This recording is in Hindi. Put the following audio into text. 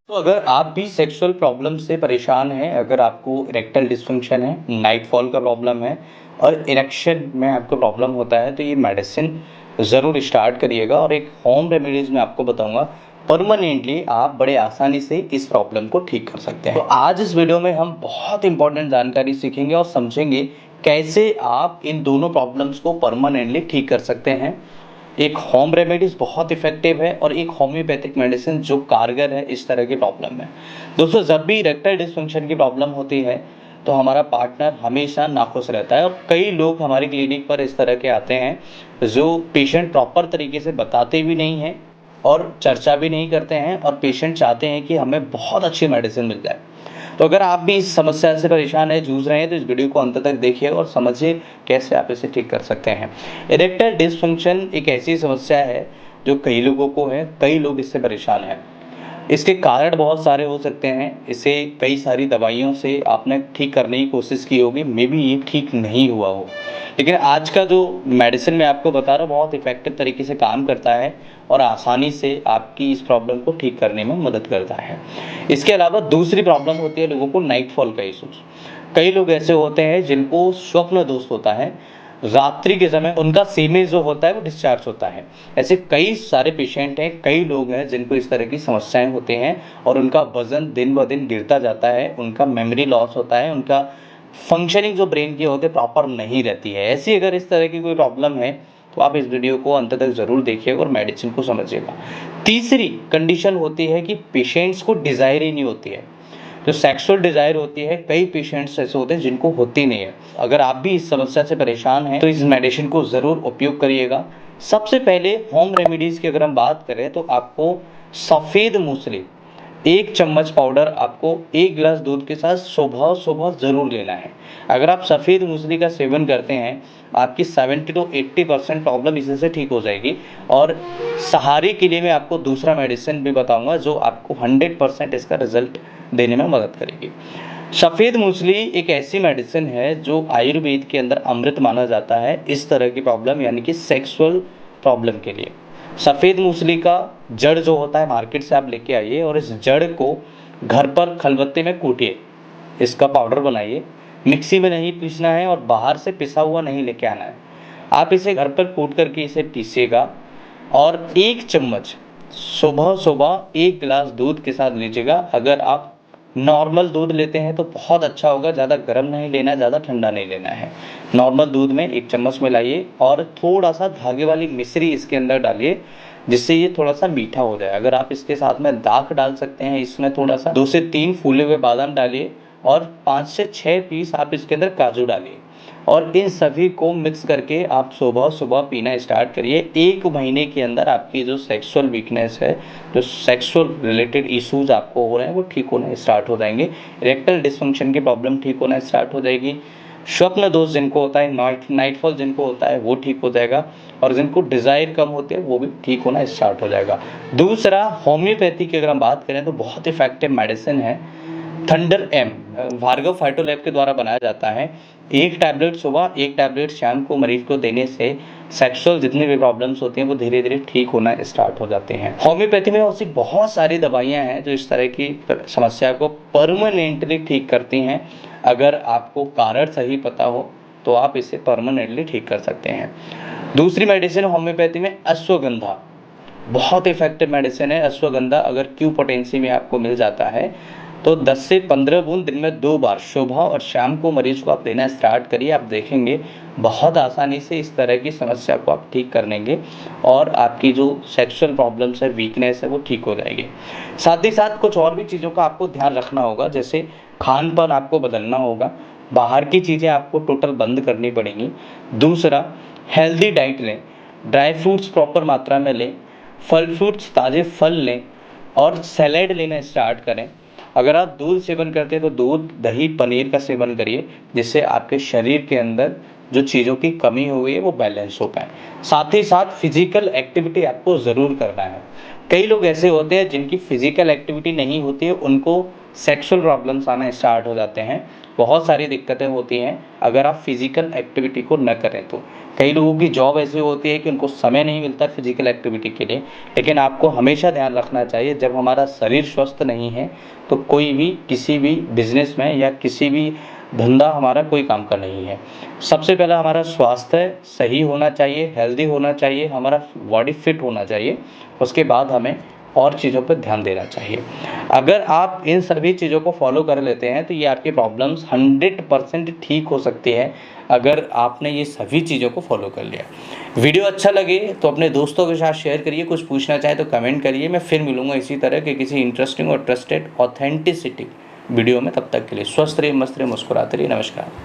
तो अगर आप भी सेक्सुअल प्रॉब्लम से परेशान हैं, अगर आपको इरेक्टाइल डिस्फंक्शन है, नाइट फॉल का प्रॉब्लम है और इरेक्शन में आपको प्रॉब्लम होता है, तो ये मेडिसिन ज़रूर स्टार्ट करिएगा और एक होम रेमेडीज़ मैं आपको बताऊंगा। परमानेंटली आप बड़े आसानी से इस प्रॉब्लम को ठीक कर सकते हैं। तो आज इस वीडियो में हम बहुत इंपॉर्टेंट जानकारी सीखेंगे और समझेंगे कैसे आप इन दोनों प्रॉब्लम्स को परमानेंटली ठीक कर सकते हैं। एक होम रेमेडीज़ बहुत इफ़ेक्टिव है और एक होम्योपैथिक मेडिसिन जो कारगर है इस तरह की प्रॉब्लम में। दोस्तों, जब भी इरेक्टाइल डिस्फंक्शन की प्रॉब्लम होती है तो हमारा पार्टनर हमेशा नाखुश रहता है और कई लोग हमारी क्लिनिक पर इस तरह के आते हैं जो पेशेंट प्रॉपर तरीके से बताते भी नहीं हैं और चर्चा भी नहीं करते हैं और पेशेंट चाहते हैं कि हमें बहुत अच्छी मेडिसिन मिल जाए। तो अगर आप भी इस समस्या से परेशान हैं, जूझ रहे हैं, तो इस वीडियो को अंत तक देखिए और समझिए कैसे आप इसे ठीक कर सकते हैं। इरेक्टाइल डिस्फंक्शन एक ऐसी समस्या है जो कई लोगों को है, कई लोग इससे परेशान हैं। इसके कारण बहुत सारे हो सकते हैं। इसे कई सारी दवाइयों से आपने ठीक करने की कोशिश की होगी, मे बी ये ठीक नहीं हुआ हो। लेकिन आज का जो मेडिसिन मैं आपको बता रहा हूँ बहुत इफ़ेक्टिव तरीके से काम करता है और आसानी से आपकी इस प्रॉब्लम को ठीक करने में मदद करता है। इसके अलावा दूसरी प्रॉब्लम होती है लोगों को नाइट फॉल का इश्यूज़। कई लोग ऐसे होते हैं जिनको स्वप्न दोष होता है, रात्रि के समय उनका सीमेन जो होता है वो डिस्चार्ज होता है। ऐसे कई सारे पेशेंट हैं, कई लोग हैं जिनको इस तरह की समस्याएँ होती हैं और उनका वज़न दिन ब दिन गिरता जाता है, उनका मेमोरी लॉस होता है, उनका फंक्शनिंग जो ब्रेन की होती है प्रॉपर नहीं रहती है। ऐसी अगर इस तरह की कोई प्रॉब्लम है तो आप इस वीडियो को अंत तक ज़रूर देखिएगा और मेडिसिन को समझिएगा। तीसरी कंडीशन होती है कि पेशेंट्स को डिज़ायर ही नहीं होती है। जो सेक्सुअल डिज़ायर होती है, कई पेशेंट्स ऐसे होते हैं जिनको होती नहीं है। अगर आप भी इस समस्या से परेशान हैं तो इस मेडिसिन को ज़रूर उपयोग करिएगा। सबसे पहले होम रेमेडीज़ की अगर हम बात करें तो आपको सफ़ेद मूसली 1 चम्मच पाउडर आपको 1 गिलास दूध के साथ सुबह-सुबह ज़रूर लेना है। अगर आप सफ़ेद मूसली का सेवन करते हैं, आपकी 70 टू 80% प्रॉब्लम इसी से ठीक हो जाएगी। और सहारे के लिए मैं आपको दूसरा मेडिसिन भी बताऊँगा जो आपको 100% इसका रिज़ल्ट देने में मदद करेगी। सफ़ेद मूसली एक ऐसी मेडिसिन है जो आयुर्वेद के अंदर अमृत माना जाता है इस तरह की प्रॉब्लम यानी कि सेक्सुअल प्रॉब्लम के लिए। सफ़ेद मूसली का जड़ जो होता है मार्केट से आप लेके आइए और इस जड़ को घर पर खलबत्ते में कूटिए, इसका पाउडर बनाइए। मिक्सी में नहीं पीसना है और बाहर से पिसा हुआ नहीं लेके आना है। आप इसे घर पर कूट करके इसे पीसिएगा और 1 चम्मच सुबह-सुबह 1 गिलास दूध के साथ लीजिएगा। अगर आप नॉर्मल दूध लेते हैं तो बहुत अच्छा होगा, ज़्यादा गर्म नहीं लेना है, ज़्यादा ठंडा नहीं लेना है। नॉर्मल दूध में 1 चम्मच मिलाइए और थोड़ा-सा धागे वाली मिश्री इसके अंदर डालिए, जिससे ये थोड़ा-सा मीठा हो जाए। अगर आप इसके साथ में दाख डाल सकते हैं, इसमें थोड़ा-सा 2 से 3 फूले हुए बादाम डालिए और 5 से 6 पीस आप इसके अंदर काजू डालिए और इन सभी को मिक्स करके आप सुबह-सुबह पीना स्टार्ट करिए। 1 महीने के अंदर आपकी जो सेक्सुअल वीकनेस है, जो सेक्सुअल रिलेटेड इश्यूज़ आपको हो रहे हैं, वो ठीक होना स्टार्ट हो जाएँगे। इरेक्टाइल डिस्फंक्शन की प्रॉब्लम ठीक होना स्टार्ट हो जाएगी। स्वप्न दोष जिनको होता है, नाइटफॉल जिनको होता है, वो ठीक हो जाएगा और जिनको डिज़ायर कम होती है, वो भी ठीक होना स्टार्ट हो जाएगा। दूसरा, होम्योपैथी की अगर हम बात करें तो बहुत इफ़ेक्टिव मेडिसिन है थंडर एम, भार्गव फाइटोलैब के द्वारा बनाया जाता है। 1 टैबलेट सुबह, 1 टैबलेट शाम को मरीज को देने से सेक्सुअल जितनी भी प्रॉब्लम्स होती हैं वो धीरे-धीरे ठीक होना स्टार्ट हो जाते हैं। होम्योपैथी में ऐसी बहुत सारी दवाइयाँ हैं जो इस तरह की समस्या को परमानेंटली ठीक करती हैं। अगर आपको कारण सही पता हो तो आप इसे परमानेंटली ठीक कर सकते हैं। दूसरी मेडिसिन होम्योपैथी में अश्वगंधा, बहुत इफ़ेक्टिव मेडिसिन है अश्वगंधा। अगर क्यू पोटेंसी में आपको मिल जाता है तो 10 से 15 बूंद दिन में 2 बार सुबह और शाम को मरीज को आप देना स्टार्ट करिए। आप देखेंगे बहुत आसानी से इस तरह की समस्या को आप ठीक कर लेंगे और आपकी जो सेक्सुअल प्रॉब्लम्स है, वीकनेस है, वो ठीक हो जाएगी। साथ ही साथ कुछ और भी चीज़ों का आपको ध्यान रखना होगा, जैसे खान-पान आपको बदलना होगा, बाहर की चीज़ें आपको टोटल बंद करनी पड़ेंगी। दूसरा, हेल्दी डाइट लें, ड्राई फ्रूट्स प्रॉपर मात्रा में लें, फल फ्रूट्स ताज़े फल लें और सैलेड लेना स्टार्ट करें। अगर आप दूध सेवन करते हैं तो दूध, दही, पनीर का सेवन करिए, जिससे आपके शरीर के अंदर जो चीज़ों की कमी हो गई है वो बैलेंस हो पाए। साथ ही साथ फिजिकल एक्टिविटी आपको ज़रूर करना है। कई लोग ऐसे होते हैं जिनकी फिजिकल एक्टिविटी नहीं होती है, उनको सेक्सुअल प्रॉब्लम्स आना स्टार्ट हो जाते हैं। बहुत सारी दिक्कतें होती हैं अगर आप फिजिकल एक्टिविटी को न करें तो। कई लोगों की जॉब ऐसी होती है कि उनको समय नहीं मिलता फिजिकल एक्टिविटी के लिए, लेकिन आपको हमेशा ध्यान रखना चाहिए जब हमारा शरीर स्वस्थ नहीं है तो कोई भी किसी भी बिजनेस में या किसी भी धंधा हमारा कोई काम का नहीं है। सबसे पहला हमारा स्वास्थ्य सही होना चाहिए, हेल्दी होना चाहिए, हमारा बॉडी फिट होना चाहिए, उसके बाद हमें और चीज़ों पर ध्यान देना चाहिए। अगर आप इन सभी चीज़ों को फॉलो कर लेते हैं तो ये आपकी प्रॉब्लम्स 100% ठीक हो सकती है अगर आपने ये सभी चीज़ों को फॉलो कर लिया। वीडियो अच्छा लगे तो अपने दोस्तों के साथ शेयर करिए, कुछ पूछना चाहे तो कमेंट करिए। मैं फिर मिलूंगा इसी तरह के किसी इंटरेस्टिंग और ट्रस्टेड ऑथेंटिसिटी वीडियो में। तब तक के लिए स्वस्थ रहिए, मस्त रहिए, मुस्कुराते रहिए। नमस्कार।